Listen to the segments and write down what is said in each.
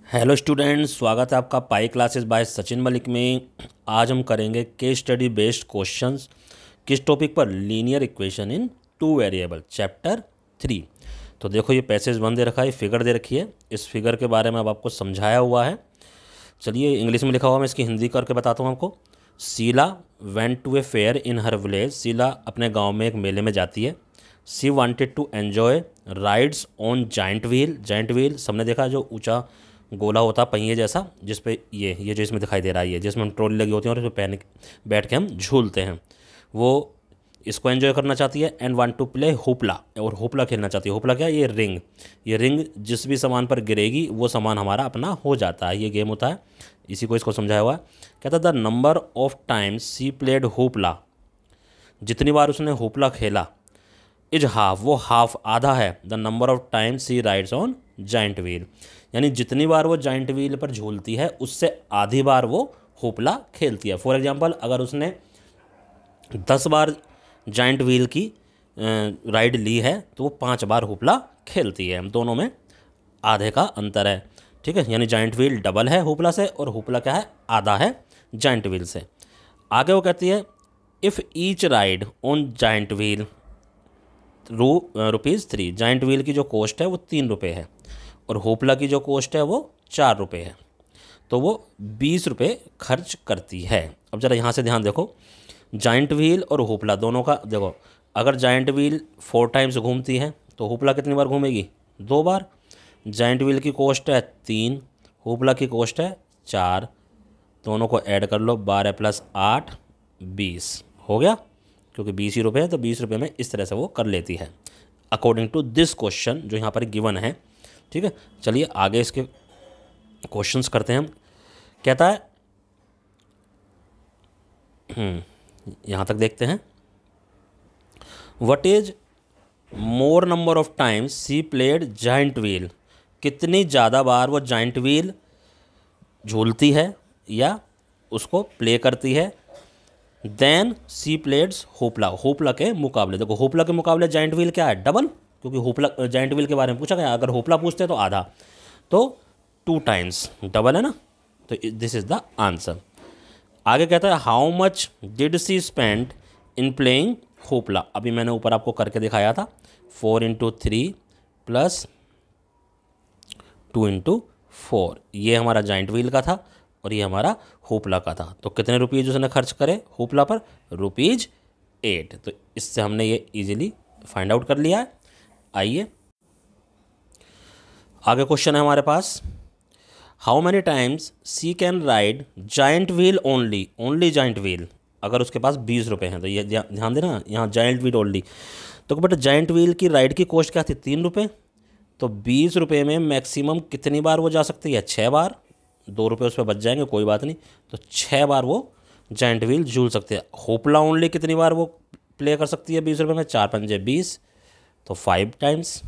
Hello students, स्वागत है आपका pi classes bye Sachin Malik में। आज हम करेंगे केस स्टडी बेस्ड क्वेश्चंस। किस टॉपिक पर? Linear equation in two variable, chapter 3। तो देखो, ये पैसेज वन दे रखा है, फिगर दे रखी है। इस फिगर के बारे में अब आपको समझाया हुआ है। चलिए, इंग्लिश में लिखा हुआ, मैं इसकी हिंदी करके बताता हूँ आपको। Sheela went to a fair in her village. Sheela अपने गाँव में एक मेले में जाती है। She wanted to enjoy rides on giant wheel. Giant wheel सबने देखा, जो ऊंचा गोला होता है पहिए जैसा, जिस पे ये जो इसमें दिखाई दे रहा है, ये जिसमें हम ट्रॉली लगी होती है और इस पर बैठ के हम झूलते हैं, वो इसको एंजॉय करना चाहती है। And want to play hoopla, और हुपला खेलना चाहती है। हुपला क्या है? ये रिंग। ये रिंग जिस भी सामान पर गिरेगी वो सामान हमारा अपना हो जाता है। ये गेम होता है, इसी को इसको समझाया हुआ है। कहता the number of times she played hoopla, जितनी बार उसने हुपला खेला, इज हाफ, वो हाफ आधा है, the number of times she rides on giant wheel, यानी जितनी बार वो जाइंट व्हील पर झूलती है उससे आधी बार वो हुपला खेलती है। फॉर एग्जांपल, अगर उसने 10 बार जाइंट व्हील की राइड ली है तो वो 5 बार हुपला खेलती है। दोनों में आधे का अंतर है, ठीक है। यानी जाइंट व्हील डबल है हुपला से, और हुपला क्या है? आधा है जाइंट व्हील से। आगे वो कहती है if each ride on giant wheel ₹3। Giant wheel की जो कॉस्ट है वो ₹3 है, और होपला की जो कॉस्ट है वो ₹4 है, तो वो ₹20 खर्च करती है। अब ज़रा यहाँ से ध्यान देखो, जाइंट व्हील और होपला दोनों का देखो। अगर जाइंट व्हील 4 टाइम्स घूमती है तो होपला कितनी बार घूमेगी? 2 बार। जाइंट व्हील की कॉस्ट है 3, होपला की कॉस्ट है 4। दोनों को ऐड कर लो, 12 + 8 20 हो गया, क्योंकि 20 ही रुपये है तो 20 रुपये में इस तरह से वो कर लेती है, अकॉर्डिंग टू दिस क्वेश्चन जो यहाँ पर गिवन है, ठीक है। चलिए आगे इसके क्वेश्चंस करते हैं हम। कहता है यहाँ तक देखते हैं। What is more number of times she played giant wheel, कितनी ज़्यादा बार वो जाइंट व्हील झूलती है या उसको प्ले करती है, देन सी प्लेड्स होपला, होपला के मुकाबले। देखो, होपला के मुकाबले जाइंट व्हील क्या है? डबल, क्योंकि होपला जाइंट व्हील के बारे में पूछा गया। अगर होपला पूछते हैं तो आधा, तो 2 टाइम्स डबल है ना, तो दिस इज द आंसर। आगे कहता है how much did she spend in playing hoopla. अभी मैंने ऊपर आपको करके दिखाया था, 4 × 3 + 2 × 4, ये हमारा जाइंट व्हील का था और ये हमारा होपला का था। तो कितने रुपीज़ उसने खर्च करे होपला पर? ₹8। तो इससे हमने ये इजीली फाइंड आउट कर लिया है। आइए आगे क्वेश्चन है हमारे पास। How many times she can ride giant wheel only, only giant wheel. अगर उसके पास ₹20 हैं तो ये ध्यान देना, यहाँ जाइंट व्हील ओनली। तो बट जाइंट व्हील की राइड की कॉस्ट क्या थी? ₹3। तो ₹20 में मैक्सिमम कितनी बार वो जा सकती है? 6 बार। ₹2 उस पर बच जाएंगे, कोई बात नहीं। तो 6 बार वो जाइंट व्हील झूल सकते हैं। होपला ओनली कितनी बार वो प्ले कर सकती है ₹20 में? 4 × 5 = 20, तो 5 टाइम्स,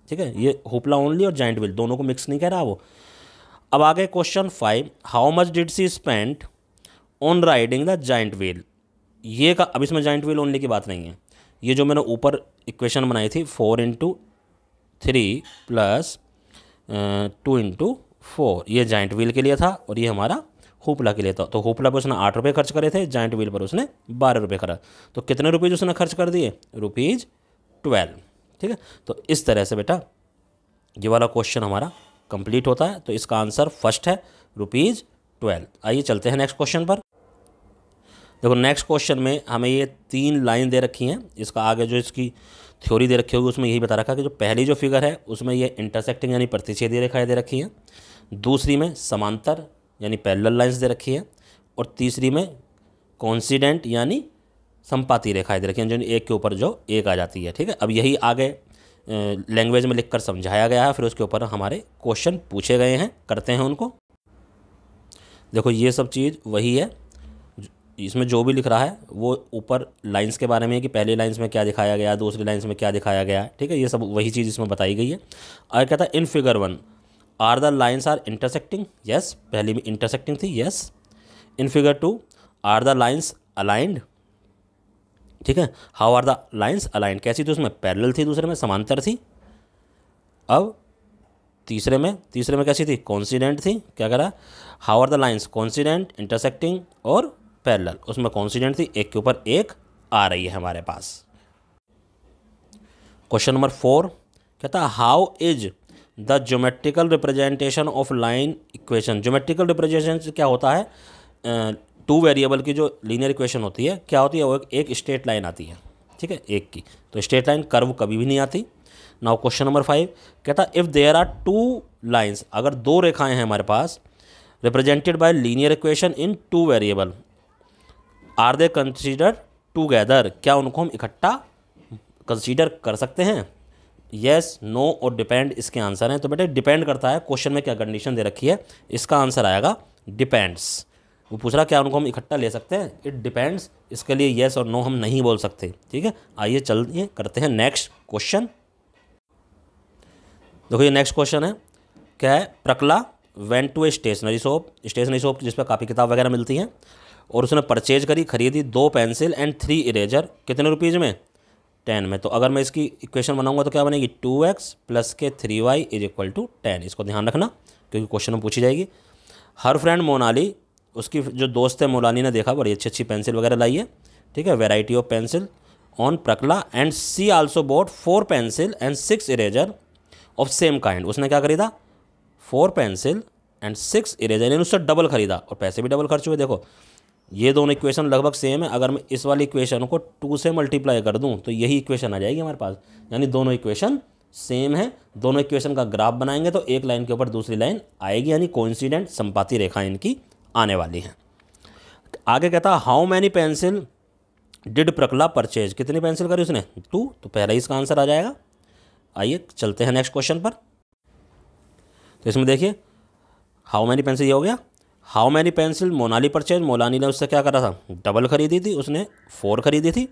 ठीक है। ये होपला ओनली और जाइंट व्हील दोनों को मिक्स नहीं कह रहा वो। अब आगे question 5, how much did she spend on riding the giant wheel. ये का अब इसमें जाइंट व्हील ओनली की बात नहीं है। ये जो मैंने ऊपर इक्वेशन बनाई थी, 4 × 3 + 2 × 4, ये जाइंट व्हील के लिए था और ये हमारा होपला के लिए था। तो होपला पर उसने ₹8 खर्च करे थे, जाइंट व्हील पर उसने ₹12 खर्च। तो कितने रुपीज़ उसने खर्च कर दिए? ₹12, ठीक है। तो इस तरह से बेटा ये वाला क्वेश्चन हमारा कंप्लीट होता है। तो इसका आंसर फर्स्ट है, ₹12। आइए चलते हैं नेक्स्ट क्वेश्चन पर। देखो, नेक्स्ट क्वेश्चन में हमें ये 3 लाइन दे रखी हैं। इसका आगे जो इसकी थ्योरी दे रखी होगी उसमें यही बता रखा कि जो पहली जो फिगर है उसमें ये इंटरसेक्टिंग यानी प्रतिच्छेदी रेखाएं दे रखी हैं, दूसरी में समांतर यानी पैरेलल लाइंस दे रखी हैं, और तीसरी में कोइंसिडेंट यानी संपाती रेखाएं दे रखी हैं, जो एक के ऊपर जो एक आ जाती है, ठीक है। अब यही आगे लैंग्वेज में लिखकर समझाया गया है, फिर उसके ऊपर हमारे क्वेश्चन पूछे गए हैं, करते हैं उनको। देखो, ये सब चीज़ वही है, इसमें जो भी लिख रहा है वो ऊपर लाइंस के बारे में है कि पहली लाइंस में क्या दिखाया गया, दूसरी लाइंस में क्या दिखाया गया, ठीक है। ये सब वही चीज़ इसमें बताई गई है। आगे कहता है in figure 1 are the lines are intersecting, yes, पहली में इंटरसेक्टिंग थी, yes. In figure 2 are the lines aligned, ठीक है। How are the lines aligned, कैसी थी? उसमें पैरेलल थी, दूसरे में समांतर थी। अब तीसरे में कैसी थी, कॉन्सिडेंट थी। क्या करा, how are the lines coincident, intersecting और पैरेलल। उसमें कॉन्सिडेंट थी, एक के ऊपर एक आ रही है हमारे पास। क्वेश्चन नंबर 4 कहता है how is the geometrical representation of line equation. Geometrical representation क्या होता है, टू वेरिएबल की जो लीनियर इक्वेशन होती है क्या होती है, वो एक स्ट्रेट लाइन आती है, ठीक है, एक की। तो स्ट्रेट लाइन कर्व कभी भी नहीं आती। नाउ क्वेश्चन नंबर 5 कहता है if there are two lines, अगर दो रेखाएं हैं हमारे पास, represented by linear equation in two variable, are they consider together, क्या उनको हम इकट्ठा कंसीडर कर सकते हैं। येस, नो और डिपेंड इसके आंसर हैं। तो बेटे डिपेंड करता है, क्वेश्चन में क्या कंडीशन दे रखी है, इसका आंसर आएगा डिपेंड्स। वो पूछ रहा क्या उनको हम इकट्ठा ले सकते हैं, इट डिपेंड्स। इसके लिए येस और नो हम नहीं बोल सकते, ठीक है। आइए चलिए करते हैं नेक्स्ट क्वेश्चन। देखो ये नेक्स्ट क्वेश्चन है, क्या है, Prakala went to a stationery shop जिस पर काफ़ी किताब वगैरह मिलती हैं, और उसने परचेज करी, खरीदी 2 पेंसिल एंड 3 इरेजर, कितने रुपीज़ में, 10 में। तो अगर मैं इसकी इक्वेशन बनाऊंगा तो क्या बनेगी, 2x प्लस के 3y इज इक्वल टू 10। इसको ध्यान रखना क्योंकि क्वेश्चन में पूछी जाएगी। हर फ्रेंड मोनाली, उसकी जो दोस्त है मोनाली ने देखा बड़ी अच्छी पेंसिल वगैरह लाई है, ठीक है, variety of pencil on Prakala, and she also bought 4 pencil and 6 eraser of same kind. उसने क्या खरीदा, 4 पेंसिल एंड 6 इरेजर, यानी उससे डबल खरीदा और पैसे भी डबल खर्च हुए। देखो ये दोनों इक्वेशन लगभग सेम है। अगर मैं इस वाली इक्वेशन को 2 से मल्टीप्लाई कर दूं तो यही इक्वेशन आ जाएगी हमारे पास, यानी दोनों इक्वेशन सेम है। दोनों इक्वेशन का ग्राफ बनाएंगे तो एक लाइन के ऊपर दूसरी लाइन आएगी, यानी कोइंसिडेंट संपाती रेखाएं इनकी आने वाली हैं। आगे कहता how many pencil did Prakala purchase, कितनी पेंसिल करी उसने, 2। तो पहला ही इसका आंसर आ जाएगा। आइए चलते हैं नेक्स्ट क्वेश्चन पर। तो इसमें देखिए हाउ मैनी पेंसिल, ये हो गया how many pencil Monali purchase, Monali ने उससे क्या करा था, डबल खरीदी थी, उसने 4 खरीदी थी।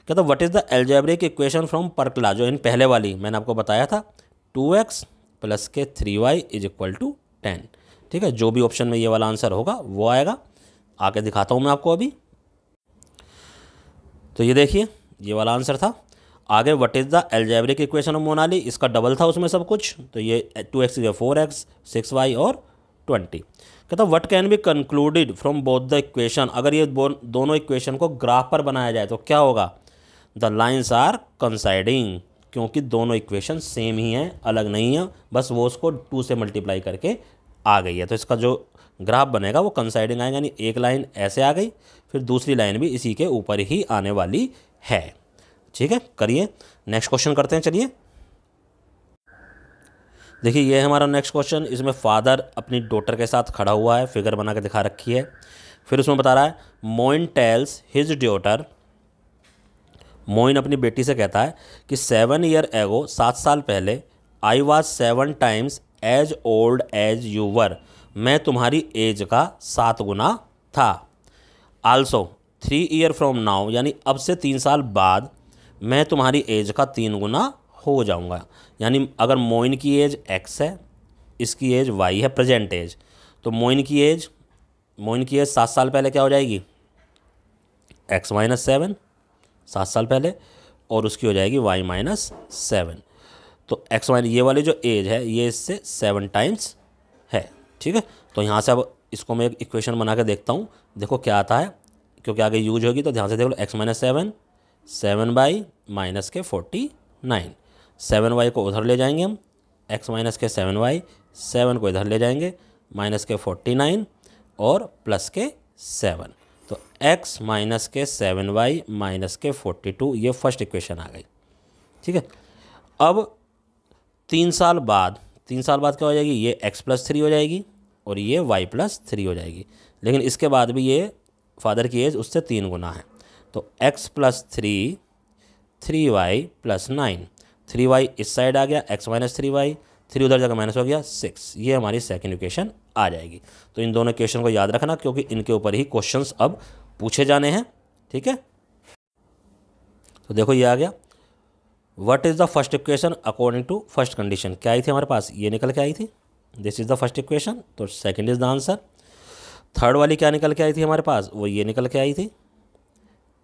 कहता what is the algebraic equation from Parkala, जो इन पहले वाली मैंने आपको बताया था, 2x प्लस के 3y इज इक्वल टू 10, ठीक है। जो भी ऑप्शन में ये वाला आंसर होगा वो आएगा। आगे दिखाता हूँ मैं आपको अभी। तो ये देखिए ये वाला आंसर था। आगे what is the algebraic equation of Monali, इसका डबल था उसमें सब कुछ, तो ये 2x 4x 6y और 20। कहता what can be concluded from both the equation, अगर ये दोनों इक्वेशन को ग्राफ पर बनाया जाए तो क्या होगा, द लाइन्स आर कंसाइडिंग, क्योंकि दोनों इक्वेशन सेम ही हैं, अलग नहीं है, बस वो उसको 2 से मल्टीप्लाई करके आ गई है। तो इसका जो ग्राफ बनेगा वो कंसाइडिंग आएगा, यानी एक लाइन ऐसे आ गई, फिर दूसरी लाइन भी इसी के ऊपर ही आने वाली है, ठीक है। करिए नेक्स्ट क्वेश्चन करते हैं, चलिए। देखिए ये है हमारा नेक्स्ट क्वेश्चन। इसमें फादर अपनी डॉटर के साथ खड़ा हुआ है, फिगर बना के दिखा रखी है। फिर उसमें बता रहा है Moin tells his daughter, Moin अपनी बेटी से कहता है कि 7 ईयर एगो, 7 साल पहले, I was 7 times as old as you were, मैं तुम्हारी एज का 7 गुना था। आल्सो 3 ईयर फ्रॉम नाउ, यानी अब से 3 साल बाद मैं तुम्हारी एज का 3 गुना हो जाऊंगा। यानी अगर मोइन की एज x है, इसकी एज y है, प्रेजेंट एज, तो मोइन की एज 7 साल पहले क्या हो जाएगी, x माइनस 7, 7 साल पहले, और उसकी हो जाएगी y माइनस 7। तो x माइनस ये वाली जो एज है ये इससे 7 टाइम्स है, ठीक है। तो यहाँ से अब इसको मैं एक इक्वेशन बना के देखता हूँ, देखो क्या आता है, क्योंकि आगे यूज होगी। तो ध्यान से देख लो, x माइनस 7 बाई माइनस के 49, 7y को उधर ले जाएंगे हम, x माइनस के 7y, 7 को इधर ले जाएंगे, माइनस के 49 और प्लस के 7। तो x माइनस के 7y माइनस के 42, ये फर्स्ट इक्वेशन आ गई, ठीक है। अब 3 साल बाद क्या हो जाएगी, ये x प्लस 3 हो जाएगी और ये y प्लस 3 हो जाएगी, लेकिन इसके बाद भी ये फादर की एज उससे 3 गुना है। तो x plus 3, 3y plus 9, 3y इस साइड आ गया, x माइनस 3y, 3 उधर जगह माइनस हो गया 6, ये हमारी सेकंड इक्वेशन आ जाएगी। तो इन दोनों इक्वेशन को याद रखना क्योंकि इनके ऊपर ही क्वेश्चंस अब पूछे जाने हैं, ठीक है। तो देखो ये आ गया, what is the first equation according to first condition, क्या आई थी हमारे पास, ये निकल के आई थी, this is the first equation, तो second is the answer. Third वाली क्या निकल के आई थी हमारे पास, वो ये निकल के आई थी,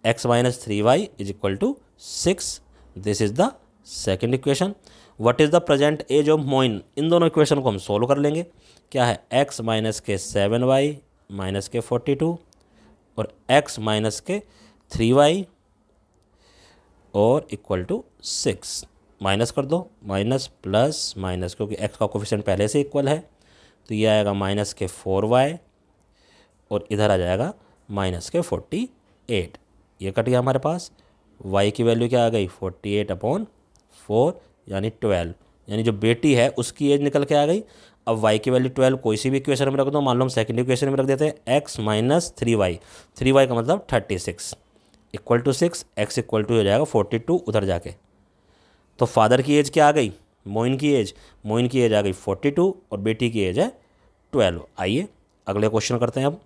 x minus 3y is equal to 6, this is the second equation, what is the present age of Moin. इन दोनों इक्वेशन को हम सोल्व कर लेंगे। क्या है, x माइनस के 7y माइनस के 42 और x माइनस के 3y और इक्वल टू 6। माइनस कर दो, माइनस प्लस माइनस, क्योंकि x का कोफिशिएंट पहले से इक्वल है, तो ये आएगा माइनस के 4y और इधर आ जाएगा माइनस के 48। ये कट गया हमारे पास। y की वैल्यू क्या आ गई, 48/4 यानी 12, यानी जो बेटी है उसकी एज निकल के आ गई। अब y की वैल्यू 12 कोई सी भी इक्वेशन में रख दो, मान लो हम सेकंड इक्वेशन में रख देते हैं, x माइनस 3y, 3y का मतलब 36 equal to 6, x equal to हो जाएगा 42 उधर जाके। तो फादर की एज क्या आ गई, मोइन की एज आ गई 42 और बेटी की एज है 12। आइए अगले क्वेश्चन करते हैं अब।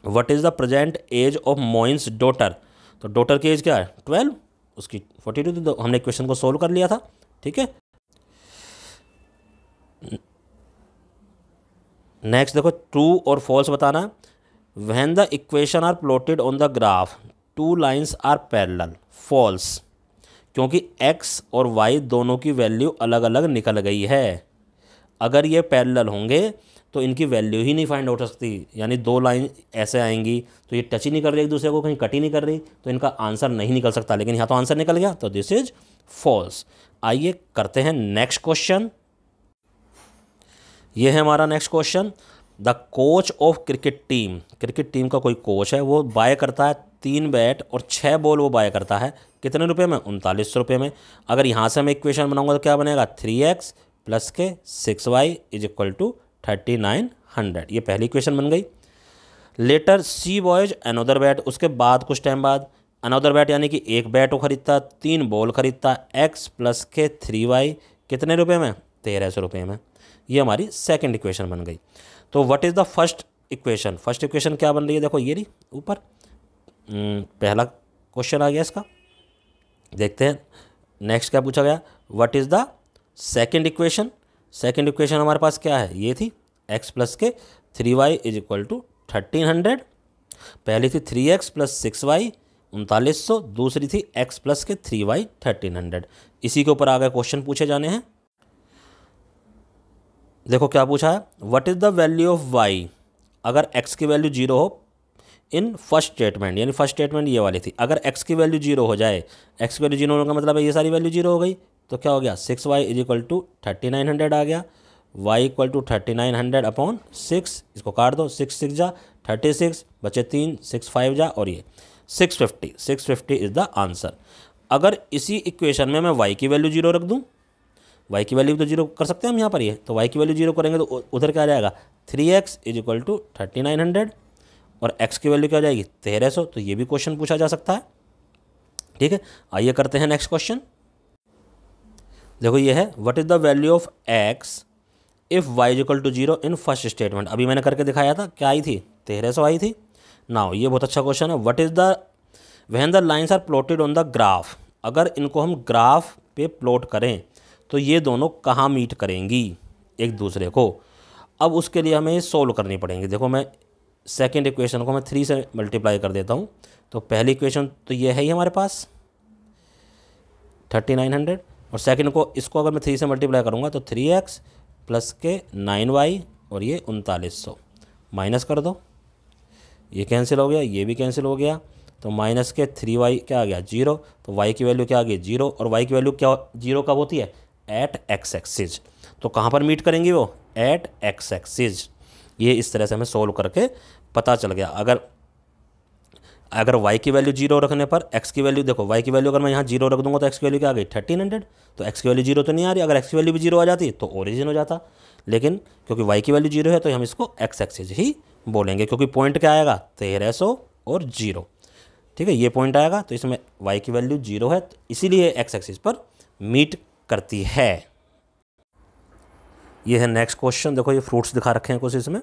What is the present age of Moin's daughter. तो डॉटर की एज क्या है 12, उसकी 42 थी, हमने क्वेश्चन को सोल्व कर लिया था। ठीक है, नेक्स्ट देखो, ट्रू और फॉल्स बताना। When the equation are plotted on the graph, two lines are parallel. False, क्योंकि x और y दोनों की वैल्यू अलग अलग निकल गई है। अगर ये पैरेलल होंगे तो इनकी वैल्यू ही नहीं फाइंड आउट हो सकती, यानी दो लाइन ऐसे आएंगी तो ये टच ही नहीं कर रही एक दूसरे को, कहीं कट ही नहीं कर रही, तो इनका आंसर नहीं निकल सकता। लेकिन यहाँ तो आंसर निकल गया, तो दिस इज फॉल्स। आइए करते हैं नेक्स्ट क्वेश्चन। ये है हमारा next question. The coach of cricket team का कोई कोच है, वो बाय करता है 3 बैट और 6 बॉल वो बाय करता है। कितने रुपए में, 3900 रुपये में। अगर यहाँ से मैं इक्वेशन बनाऊंगा तो क्या बनेगा, 3x प्लस के 6y इज इक्वल टू 3900। ये पहली इक्वेशन बन गई। Later she buys another bat, उसके बाद कुछ टाइम बाद अनदर बैट यानी कि एक बैट वो खरीदता, 3 बॉल खरीदता, x प्लस के 3y कितने रुपए में, 1300 रुपये में। ये हमारी सेकंड इक्वेशन बन गई। तो what is the first equation. First equation क्या बन रही है, देखो ये रही ऊपर, पहला क्वेश्चन आ गया इसका। देखते हैं नेक्स्ट क्या पूछा गया, what is the second equation. Second equation हमारे पास क्या है, ये थी x प्लस के 3y इज इक्वल टू 1300। पहली थी 3x प्लस 6y 3900, दूसरी थी x प्लस के 3y 1300। इसी के ऊपर आगे क्वेश्चन पूछे जाने हैं। देखो क्या पूछा है, what is the value of y अगर x की वैल्यू 0 हो इन फर्स्ट स्टेटमेंट, यानी फर्स्ट स्टेटमेंट ये वाली थी। अगर x की वैल्यू 0 हो जाए, x की वैल्यू 0 होने का मतलब है ये सारी वैल्यू 0 हो गई, तो क्या हो गया, 6y इज इक्वल टू 3900 आ गया। y इक्वल टू 3900 अपॉन 6, इसको काट दो, 6 6 जा 36, बचे 3, 6 5 जा, और ये 650 इज़ द आंसर। अगर इसी इक्वेशन में मैं y की वैल्यू 0 रख दूँ, y की वैल्यू तो 0 कर सकते हैं हम यहाँ पर, ये तो y की वैल्यू 0 करेंगे तो उधर क्या आ जाएगा, 3x इज इक्वल टू 3900 और x की वैल्यू क्या हो जाएगी, 1300। तो ये भी क्वेश्चन पूछा जा सकता है। ठीक है, आइए करते हैं नेक्स्ट क्वेश्चन। देखो ये है, what is the value of x if y is equal to 0 in first statement. अभी मैंने करके दिखाया था, क्या आई थी, 1300 आई थी। नाउ ये बहुत अच्छा क्वेश्चन है, what is the when the lines are plotted on the graph. अगर इनको हम ग्राफ पे प्लॉट करें तो ये दोनों कहाँ मीट करेंगी एक दूसरे को। अब उसके लिए हमें सोल्व करनी पड़ेंगी। देखो मैं सेकेंड इक्वेशन को मैं 3 से मल्टीप्लाई कर देता हूँ। तो पहली इक्वेशन तो ये है ही हमारे पास 3900, और सेकंड को, इसको अगर मैं 3 से मल्टीप्लाई करूँगा तो 3x प्लस के 9y और ये 3900 माइनस कर दो, ये कैंसिल हो गया, ये भी कैंसिल हो गया, तो माइनस के 3y क्या आ गया 0, तो y की वैल्यू क्या आ गई 0, और y की वैल्यू क्या 0 कब होती है, एट x एक्सिस। तो कहाँ पर मीट करेंगी वो, एट x एक्सिस। ये इस तरह से हमें सोल्व करके पता चल गया। अगर y की वैल्यू 0 रखने पर x की वैल्यू, देखो y की वैल्यू अगर मैं यहाँ 0 रख दूंगा तो x की वैल्यू क्या आ गई 1300, तो x की वैल्यू 0 तो नहीं आ रही। अगर x की वैल्यू भी 0 आ जाती तो ओरिजिन हो जाता, लेकिन क्योंकि y की वैल्यू 0 है तो हम इसको x एक्सिस ही बोलेंगे, क्योंकि पॉइंट क्या आएगा 1300 और 0। ठीक है, ये पॉइंट आएगा, तो इसमें y की वैल्यू 0 है, तो इसीलिए x एक्सिस पर मीट करती है। ये है नेक्स्ट क्वेश्चन। देखो ये फ्रूट्स दिखा रखे हैं कुछ इसमें,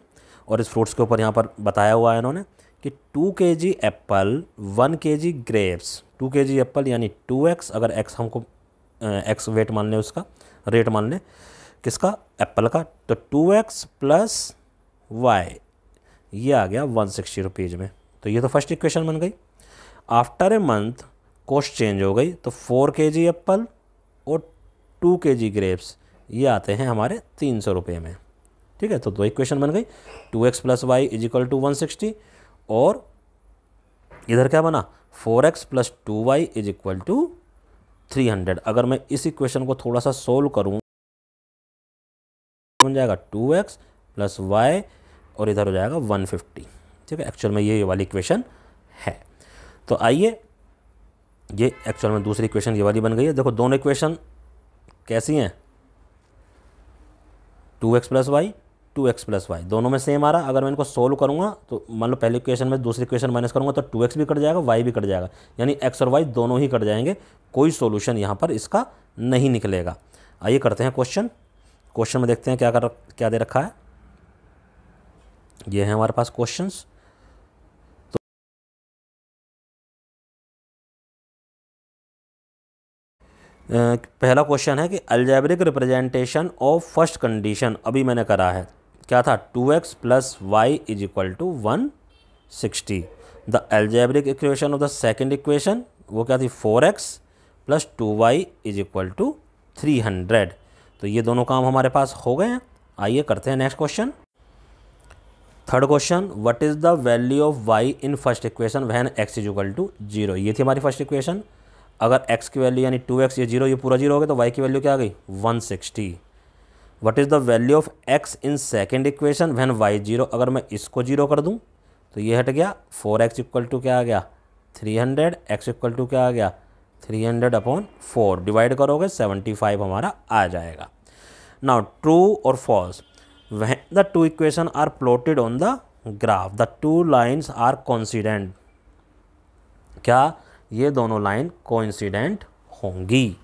और इस फ्रूट्स के ऊपर यहाँ पर बताया हुआ है इन्होंने कि 2 kg Apple 1 kg grapes. 2 kg Apple यानी 2x, अगर x हमको x वेट मान लें, उसका रेट मान लें किसका, एप्पल का, तो 2x प्लस y ये आ गया 160 रुपीज़ में। तो ये तो फर्स्ट इक्वेशन बन गई। After a month cost change हो गई, तो 4 kg एप्पल 2 kg ग्रेप्स, ये आते हैं हमारे 300 रुपये में। ठीक है, तो दो इक्वेशन बन गई, 2x plus Y is equal to 160 और इधर क्या बना 4x plus 2y is equal to 300। अगर मैं इस इक्वेशन को थोड़ा सा सोल्व करूँ बन जाएगा 2x प्लस वाई और इधर हो जाएगा 150। ठीक है, एक्चुअल में ये वाली इक्वेशन है। तो आइए, ये एक्चुअल में दूसरी इक्वेशन ये वाली बन गई है। देखो दोनों इक्वेशन कैसी हैं, 2x plus Y 2x plus Y दोनों में सेम आ रहा। अगर मैं इनको सोल्व करूँगा तो मान लो पहली इक्वेशन में दूसरी इक्वेशन माइनस करूँगा तो 2x भी कट जाएगा, y भी कट जाएगा, यानी x और y दोनों ही कट जाएंगे, कोई सोल्यूशन यहाँ पर इसका नहीं निकलेगा। आइए करते हैं क्वेश्चन में देखते हैं क्या दे रखा है। ये है हमारे पास क्वेश्चंस। तो पहला क्वेश्चन है कि algebraic representation of first condition, अभी मैंने करा है, क्या था 2x plus Y is equal to 160। The algebraic equation of the second equation वो क्या थी 4x plus 2y is equal to 300। तो ये दोनों काम हमारे पास हो गए हैं। आइए करते हैं next question. Third question, what is the value of y in first equation when x is equal to 0। ये थी हमारी फर्स्ट इक्वेशन। अगर x की वैल्यू यानी 2x ये 0 ये पूरा 0 हो गया तो y की वैल्यू क्या आ गई 160। What is the value of x in second equation when y 0। अगर मैं इसको 0 कर दूँ तो ये हट गया, 4x इक्वल टू क्या आ गया 300, x इक्वल टू क्या आ गया 300/4, डिवाइड करोगे 75 हमारा आ जाएगा। नाउ ट्रू और false, when the two equation are plotted on the graph the two lines are coincident. क्या ये दोनों लाइन कोइंसिडेंट होंगी,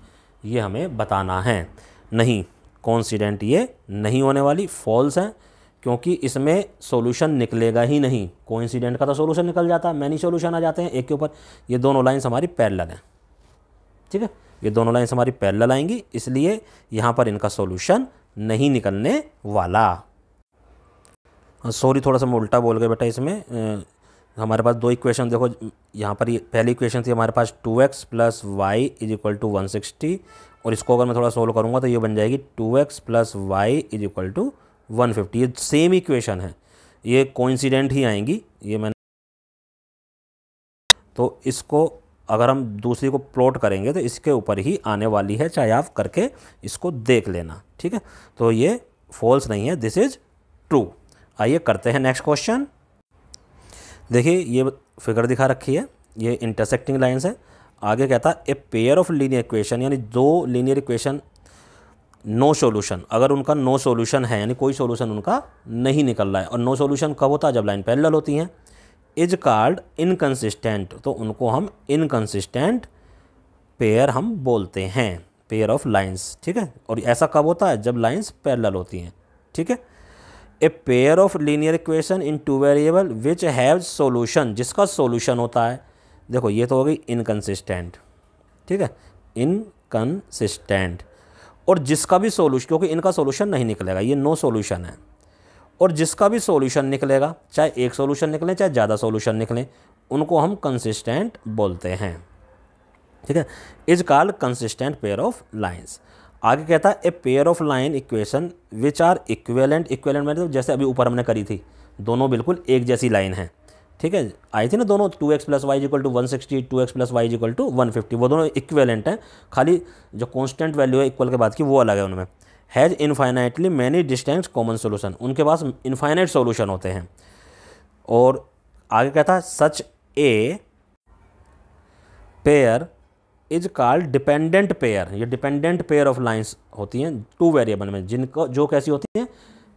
ये हमें बताना है। नहीं, कोइंसिडेंट ये नहीं होने वाली, फॉल्स है, क्योंकि इसमें सॉल्यूशन निकलेगा ही नहीं। कोइंसिडेंट का तो सॉल्यूशन निकल जाता है, मैनी सॉल्यूशन आ जाते हैं एक के ऊपर। ये दोनों लाइन्स हमारी पैरेलल हैं। ठीक है, ये दोनों लाइन्स हमारी पैरेलल आएंगी, इसलिए यहाँ पर इनका सॉल्यूशन नहीं निकलने वाला। सॉरी, थोड़ा सा मैं उल्टा बोल गया बेटा। इसमें हमारे पास दो इक्वेशन देखो, यहाँ पर ये पहली इक्वेशन थी हमारे पास 2x plus Y is equal to 160 और इसको अगर मैं थोड़ा सोल्व करूँगा तो ये बन जाएगी 2x plus Y is equal to 150। ये सेम इक्वेशन है, ये कोइंसिडेंट ही आएंगी। ये मैंने तो इसको अगर हम दूसरी को प्लॉट करेंगे तो इसके ऊपर ही आने वाली है, चाहे आप करके इसको देख लेना। ठीक है, तो ये फॉल्स नहीं है, दिस इज ट्रू। आइए करते हैं नेक्स्ट क्वेश्चन। देखिए ये फिगर दिखा रखी है, ये इंटरसेक्टिंग लाइंस है। आगे कहता है a pair of linear equation, यानी दो लीनियर इक्वेशन नो सॉल्यूशन। अगर उनका नो सॉल्यूशन है यानी कोई सॉल्यूशन उनका नहीं निकल रहा है, और नो सॉल्यूशन कब होता है जब लाइन पैरेलल होती हैं, इज कॉल्ड इनकंसिस्टेंट। तो उनको हम इनकंसिस्टेंट पेयर हम बोलते हैं, पेयर ऑफ लाइंस। ठीक है, और ऐसा कब होता है जब लाइंस पैरेलल होती हैं। ठीक है, a pair of linear equation in two variable which have solution, जिसका सॉल्यूशन होता है। देखो ये तो हो गई इनकंसिस्टेंट। ठीक है, इनकंसिस्टेंट, और जिसका भी सॉल्यूशन, क्योंकि इनका सॉल्यूशन नहीं निकलेगा, ये नो सॉल्यूशन है, और जिसका भी सॉल्यूशन निकलेगा, चाहे एक सॉल्यूशन निकले चाहे ज़्यादा सॉल्यूशन निकले, उनको हम कंसिस्टेंट बोलते हैं। ठीक है, is called consistent pair of lines. आगे कहता है a pair of line equation which are equivalent. Equivalent मतलब जैसे अभी ऊपर हमने करी थी, दोनों बिल्कुल एक जैसी लाइन है। ठीक है, आई थी ना दोनों, 2x plus y equal to 160, 2x plus y equal to 150, वो दोनों इक्विवेलेंट हैं, खाली जो कॉन्स्टेंट वैल्यू है इक्वल के बाद की वो अलग है उनमें। Has infinitely many distant common solution, उनके पास इनफाइनाइट सोल्यूशन होते हैं। और आगे कहता है such a pair is called dependent pair. ये डिपेंडेंट पेयर ऑफ लाइंस होती हैं टू वेरिएबल में, जिनको जो कैसी होती हैं,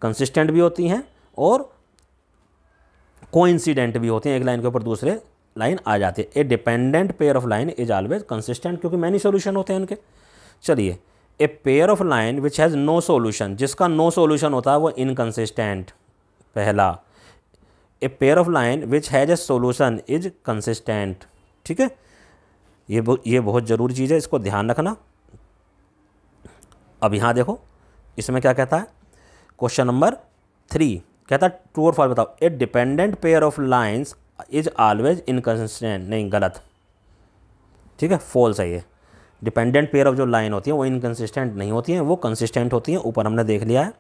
कंसिस्टेंट भी होती हैं और कोइंसिडेंट भी होती हैं, एक लाइन के ऊपर दूसरे लाइन आ जाती है। A dependent pair of line is always consistent, क्योंकि मैनी सॉल्यूशन होते हैं उनके। चलिए, a pair of line which has no solution, जिसका नो सॉल्यूशन होता है वो इनकंसिस्टेंट। पहला, a pair of line which has a solution is consistent. ठीक है, ये बहुत ज़रूरी चीज़ है, इसको ध्यान रखना। अब यहाँ देखो इसमें क्या कहता है, क्वेश्चन नंबर 3 कहता है ट्रू और फॉल्स बताओ। A dependent pair of lines is always inconsistent. नहीं, गलत। ठीक है, फॉल्स है ये। डिपेंडेंट पेयर ऑफ जो लाइन होती है वो इनकंसिस्टेंट नहीं होती हैं, वो कंसिस्टेंट होती हैं, ऊपर हमने देख लिया है।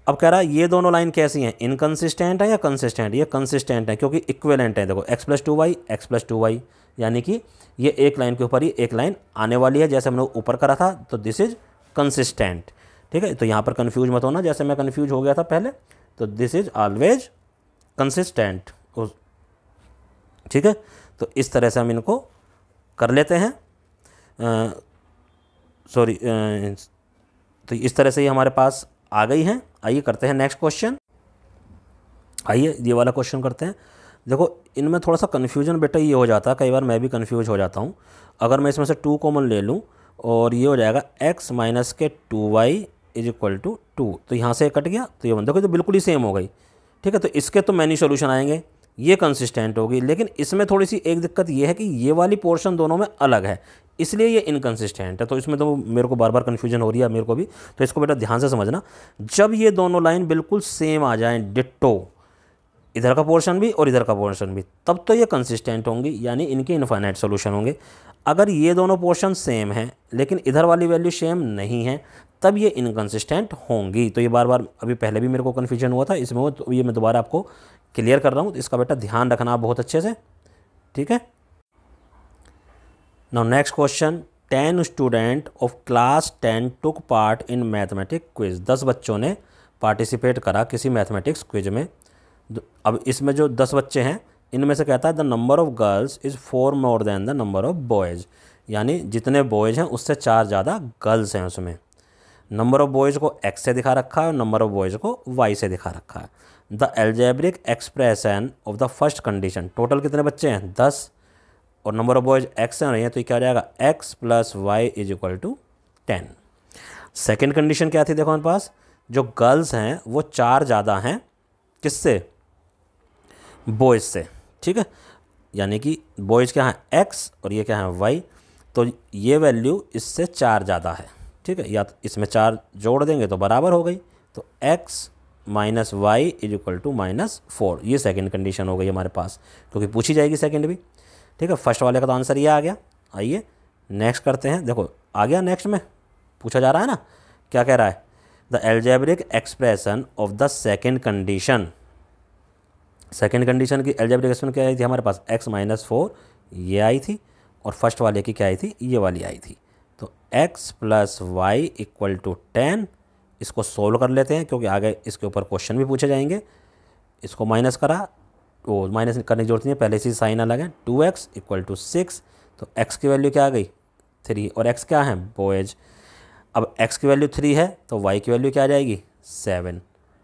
अब कह रहा है ये दोनों लाइन कैसी हैं, इनकंसिस्टेंट है या कंसिस्टेंट, ये कंसिस्टेंट है क्योंकि इक्विवेलेंट है। देखो x+2y x+2y, यानी कि ये एक लाइन के ऊपर ही एक लाइन आने वाली है, जैसे हमने ऊपर करा था, तो दिस इज कंसिस्टेंट। ठीक है, तो यहाँ पर कन्फ्यूज मत होना, जैसे मैं कन्फ्यूज हो गया था पहले, तो दिस इज ऑलवेज कंसिस्टेंट। ठीक है, तो इस तरह से हम इनको कर लेते हैं। सॉरी, तो इस तरह से ही हमारे पास आ गई हैं। आइए करते हैं नेक्स्ट क्वेश्चन। आइए ये वाला क्वेश्चन करते हैं। देखो इनमें थोड़ा सा कन्फ्यूजन बेटा ये हो जाता है, कई बार मैं भी कन्फ्यूज हो जाता हूँ। अगर मैं इसमें से 2 कॉमन ले लूँ और ये हो जाएगा x माइनस के 2y इज इक्वल टू 2, तो यहाँ से कट गया, तो ये देखो तो बिल्कुल ही सेम हो गई। ठीक है, तो इसके तो मैनी सोल्यूशन आएंगे, ये कंसिस्टेंट होगी, लेकिन इसमें थोड़ी सी एक दिक्कत ये है कि ये वाली पोर्शन दोनों में अलग है, इसलिए ये इनकंसिस्टेंट है। तो इसमें तो मेरे को बार बार कन्फ्यूजन हो रही है मेरे को भी, तो इसको बेटा ध्यान से समझना। जब ये दोनों लाइन बिल्कुल सेम आ जाएं, डिट्टो, इधर का पोर्शन भी और इधर का पोर्शन भी, तब तो ये कंसिस्टेंट होंगी, यानी इनके इनफाइनाइट सोल्यूशन होंगे। अगर ये दोनों पोर्शन सेम हैं लेकिन इधर वाली वैल्यू सेम नहीं है, तब ये इनकंसिस्टेंट होंगी। तो ये बार बार अभी पहले भी मेरे को कन्फ्यूजन हुआ था इसमें, तो ये मैं दोबारा आपको क्लियर कर रहा हूँ, तो इसका बेटा ध्यान रखना आप बहुत अच्छे से। ठीक है, now next question. 10 student of class 10 took part in mathematics quiz. 10 बच्चों ने पार्टिसिपेट करा किसी मैथमेटिक्स क्विज में। अब इसमें जो 10 बच्चे हैं, इनमें से कहता है the number of girls is 4 more than the number of boys, यानी जितने बॉयज़ हैं उससे 4 ज़्यादा गर्ल्स हैं उसमें। नंबर ऑफ बॉयज़ को x से दिखा रखा है और नंबर ऑफ बॉयज़ को y से दिखा रखा है। The algebraic expression of the first condition, total कितने बच्चे हैं 10 और नंबर ऑफ बॉयज़ x है, तो ये क्या हो जाएगा x plus Y is equal to 10। Second condition क्या थी, देखो हमारे पास जो गर्ल्स हैं वो 4 ज़्यादा हैं किससे, बॉयज़ से। ठीक है, यानी कि बॉयज़ क्या है x और ये क्या है y, तो ये वैल्यू इससे 4 ज़्यादा है। ठीक है, या तो इसमें 4 जोड़ देंगे तो बराबर हो गई, तो x minus y is equal to -4, ये सेकंड कंडीशन हो गई हमारे पास, क्योंकि पूछी जाएगी सेकंड भी। ठीक है, फर्स्ट वाले का तो आंसर ये आ गया। आइए नेक्स्ट करते हैं। देखो आ गया, नेक्स्ट में पूछा जा रहा है ना, क्या कह रहा है, the algebraic expression of the second condition. Second condition की एल्जेब्रिक एक्सप्रेशन क्या आई थी हमारे पास, x-4 ये आई थी, और फर्स्ट वाले की क्या आई थी, ये वाली आई थी। तो x plus y equal to 10, इसको सोल्व कर लेते हैं क्योंकि आगे इसके ऊपर क्वेश्चन भी पूछे जाएंगे। इसको माइनस करा, वो माइनस करने की जरूरत नहीं है, पहले से साइन अलग है। 2x इक्वल टू 6, तो x की वैल्यू क्या आ गई 3, और x क्या है बॉयज। अब x की वैल्यू 3 है तो y की वैल्यू क्या आ जाएगी 7।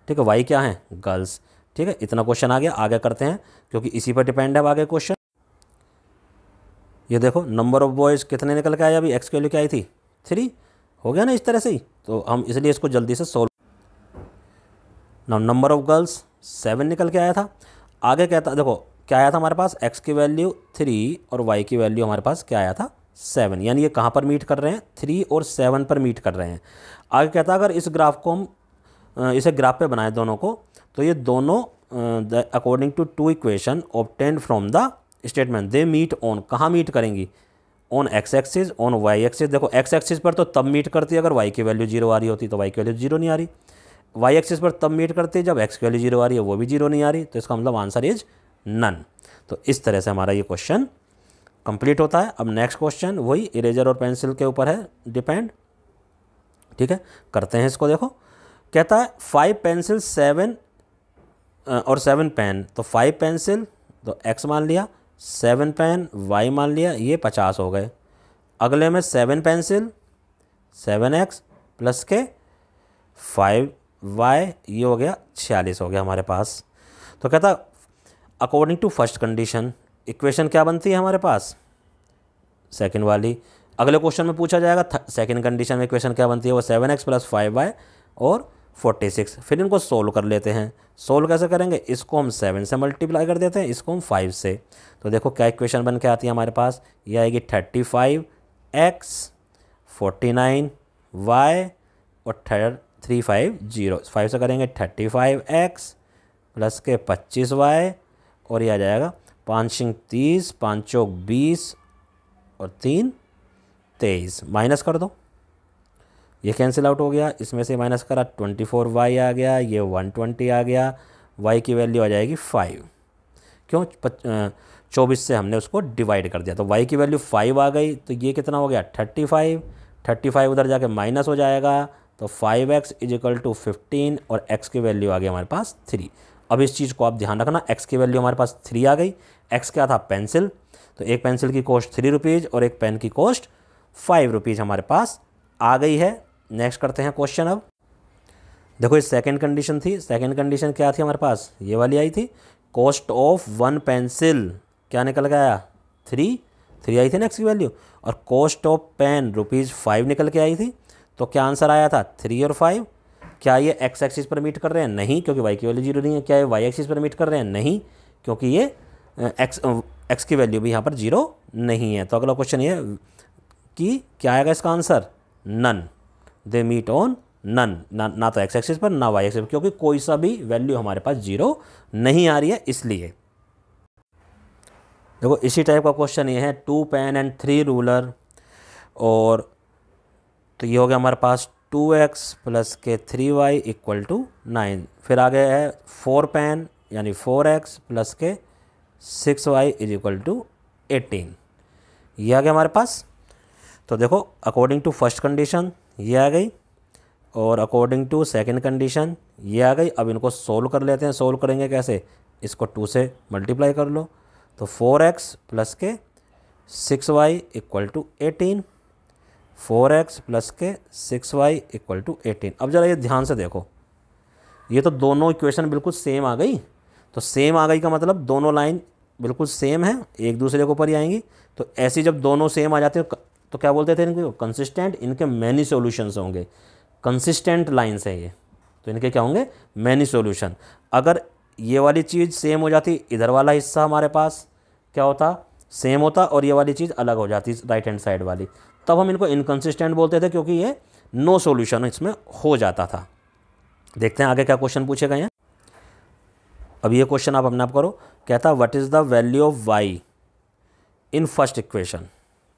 ठीक है, y क्या है गर्ल्स। ठीक है, इतना क्वेश्चन आ गया। आगे करते हैं क्योंकि इसी पर डिपेंड है आगे क्वेश्चन। ये देखो नंबर ऑफ बॉयज़ कितने निकल के आया, अभी x की वैल्यू क्या आई थी 3, हो गया ना इस तरह से ही, तो हम इसलिए इसको जल्दी से solve. Now number of girls 7 निकल के आया था। आगे कहता, देखो क्या आया था हमारे पास, x की वैल्यू 3 और y की वैल्यू हमारे पास क्या आया था 7, यानी ये कहाँ पर मीट कर रहे हैं 3 और 7 पर मीट कर रहे हैं। आगे कहता अगर इस ग्राफ को हम इसे ग्राफ पे बनाए दोनों को, तो ये दोनों according to 2 equation obtained from the statement they meet on, कहाँ मीट करेंगी, on x axis on y axis. देखो x एक्सिस पर तो तब मीट करती है अगर y की वैल्यू 0 आ रही होती, तो y की वैल्यू 0 नहीं आ रही। y एक्सिस पर तब मीट करती है जब x की वैल्यू 0 आ रही है, वो भी 0 नहीं आ रही, तो इसका मतलब आंसर इज नन। तो इस तरह से हमारा ये क्वेश्चन कंप्लीट होता है। अब नेक्स्ट क्वेश्चन वही इरेजर और पेंसिल के ऊपर है डिपेंड। ठीक है, करते हैं इसको। देखो कहता है 5 पेंसिल 7 और 7 पेन, तो 5 पेंसिल तो x मान लिया, 7 पेन y मान लिया, ये 50 हो गए। अगले में 7 पेंसिल 7x प्लस के 5y, ये हो गया 46 हो गया हमारे पास। तो कहता according to first condition equation क्या बनती है हमारे पास, सेकंड वाली। अगले क्वेश्चन में पूछा जाएगा सेकंड कंडीशन में इक्वेशन क्या बनती है, वो 7x प्लस 5y और 46। फिर इनको सोल्व कर लेते हैं। सोल्व कैसे करेंगे, इसको हम 7 से मल्टीप्लाई कर देते हैं, इसको हम 5 से। तो देखो क्या इक्वेशन बन के आती है हमारे पास, ये आएगी 35x 49y और 350। 5 से करेंगे 35x प्लस के 25y, और ये आ जाएगा 5 × 30 5 × 20 और 3 23 माइनस कर दो, ये कैंसिल आउट हो गया, इसमें से माइनस करा 24y आ गया, ये 120 आ गया, y की वैल्यू आ जाएगी 5। क्यों? 24 से हमने उसको डिवाइड कर दिया तो y की वैल्यू 5 आ गई। तो ये कितना हो गया 35 उधर जाके माइनस हो जाएगा, तो 5x इज इक्वल टू 15 और x की वैल्यू आ गई हमारे पास 3। अब इस चीज़ को आप ध्यान रखना, x की वैल्यू हमारे पास 3 आ गई। x क्या था? पेंसिल। तो एक पेंसिल की कॉस्ट 3 रुपीज़ और एक पेन की कॉस्ट 5 रुपीज़ हमारे पास आ गई है। नेक्स्ट करते हैं क्वेश्चन। अब देखो ये सेकंड कंडीशन थी। सेकंड कंडीशन क्या थी हमारे पास? ये वाली आई थी, कॉस्ट ऑफ 1 पेंसिल क्या निकल के आया? 3 आई थी ना x की वैल्यू, और कॉस्ट ऑफ पेन ₹5 निकल के आई थी। तो क्या आंसर आया था? 3 और 5। क्या ये x एक्सिस पर मीट कर रहे हैं? नहीं, क्योंकि y की वैल्यू 0 नहीं है। क्या ये y एक्सिस पर मीट कर रहे हैं? नहीं, क्योंकि ये x की वैल्यू भी यहाँ पर 0 नहीं है। तो अगला क्वेश्चन ये कि क्या आएगा इसका answer? None. They meet on none, ना तो x एक्सिस पर ना y एक्सिस पर, क्योंकि कोई सा भी वैल्यू हमारे पास 0 नहीं आ रही है इसलिए। देखो इसी टाइप का क्वेश्चन ये है, 2 पेन एंड 3 रूलर, और तो ये हो गया हमारे पास 2x प्लस के 3y इक्वल टू 9। फिर आगे है 4 पेन यानी 4x प्लस के 6y इज इक्वल टू 18। ये आ गया हमारे पास। तो देखो अकॉर्डिंग टू फर्स्ट कंडीशन ये आ गई, और अकॉर्डिंग टू सेकंड कंडीशन ये आ गई। अब इनको सोल्व कर लेते हैं। सोल्व करेंगे कैसे? इसको 2 से मल्टीप्लाई कर लो, तो 4x प्लस के 6y equal to 18, 4x plus के 6y इक्वल टू 18। अब ज़रा ये ध्यान से देखो, ये तो दोनों इक्वेशन बिल्कुल सेम आ गई। तो सेम आ गई का मतलब दोनों लाइन बिल्कुल सेम है, एक दूसरे के ऊपर ही आएंगी। तो ऐसी जब दोनों सेम आ जाते हैं तो क्या बोलते थे इनको? कंसिस्टेंट। इनके मैनी सॉल्यूशंस होंगे, कंसिस्टेंट लाइन्स है ये, तो इनके क्या होंगे? Many solution. अगर ये वाली चीज़ सेम हो जाती, इधर वाला हिस्सा हमारे पास क्या होता? सेम होता, और ये वाली चीज़ अलग हो जाती राइट हैंड साइड वाली, तब हम इनको इनकंसिस्टेंट बोलते थे, क्योंकि ये नो सॉल्यूशन इसमें हो जाता था। देखते हैं आगे क्या क्वेश्चन पूछे गए हैं। अब ये क्वेश्चन आप अपने आप करो। कहता what is the value of y in first equation.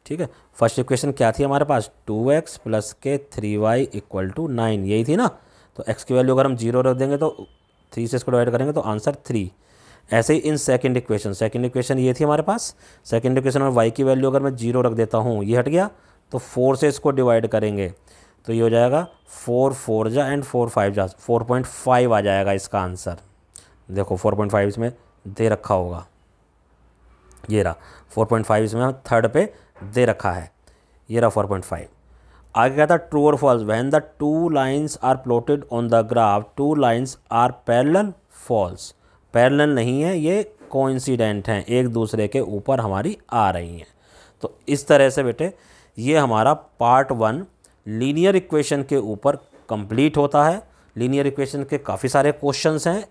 ठीक है, फर्स्ट इक्वेशन क्या थी हमारे पास? 2x प्लस के 3y इक्वल टू 9, यही थी ना। तो x की वैल्यू अगर हम 0 रख देंगे तो 3 से इसको डिवाइड करेंगे तो आंसर 3। ऐसे ही इन सेकंड इक्वेशन ये थी हमारे पास। सेकंड इक्वेशन में y की वैल्यू अगर मैं 0 रख देता हूँ, ये हट गया, तो 4 से इसको डिवाइड करेंगे तो ये हो जाएगा 4 4 जा एंड 4 5 जा, 4.5 आ जाएगा इसका आंसर। देखो 4.5 इसमें दे रखा होगा, ये रहा 4.5 इसमें थर्ड पे दे रखा है, ये रहा 4.5। आगे क्या था? ट्रू और false. When the 2 lines are plotted on the graph 2 lines are parallel. False. Parallel नहीं है, ये कोइंसिडेंट हैं, एक दूसरे के ऊपर हमारी आ रही हैं। तो इस तरह से बेटे ये हमारा पार्ट 1 लीनियर इक्वेशन के ऊपर कंप्लीट होता है। लीनियर इक्वेशन के काफ़ी सारे क्वेश्चंस हैं।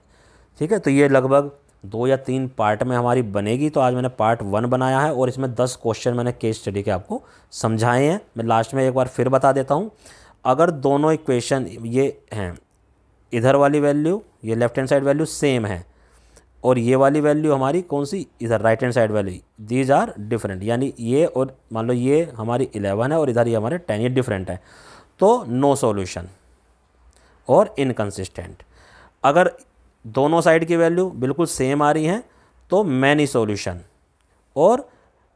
ठीक है, तो ये लगभग 2 या 3 पार्ट में हमारी बनेगी। तो आज मैंने पार्ट 1 बनाया है और इसमें 10 क्वेश्चन मैंने केस स्टडी के आपको समझाए हैं। मैं लास्ट में एक बार फिर बता देता हूँ। अगर दोनों इक्वेशन ये हैं, इधर वाली वैल्यू, ये left hand side value same है, और ये वाली वैल्यू हमारी कौन सी? इधर right hand side value, these are different, यानी ये और मान लो ये हमारी 11 है और इधर ये हमारे 10, ये डिफरेंट है, तो नो सॉल्यूशन और इनकंसिस्टेंट। अगर दोनों साइड की वैल्यू बिल्कुल सेम आ रही हैं तो मैनी सॉल्यूशन और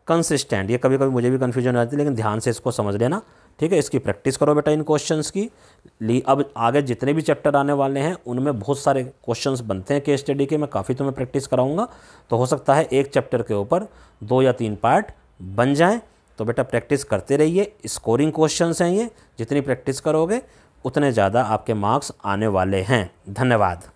कंसिस्टेंट। ये कभी कभी मुझे भी कन्फ्यूजन हो जाती है, लेकिन ध्यान से इसको समझ लेना। ठीक है, इसकी प्रैक्टिस करो बेटा इन क्वेश्चंस की। अब आगे जितने भी चैप्टर आने वाले हैं उनमें बहुत सारे क्वेश्चंस बनते हैं केस स्टडी के, मैं काफ़ी तुम्हें प्रैक्टिस कराऊंगा। तो हो सकता है एक चैप्टर के ऊपर 2 या 3 पार्ट बन जाएं। तो बेटा प्रैक्टिस करते रहिए, स्कोरिंग क्वेश्चंस हैं ये, जितनी प्रैक्टिस करोगे उतने ज़्यादा आपके मार्क्स आने वाले हैं। धन्यवाद।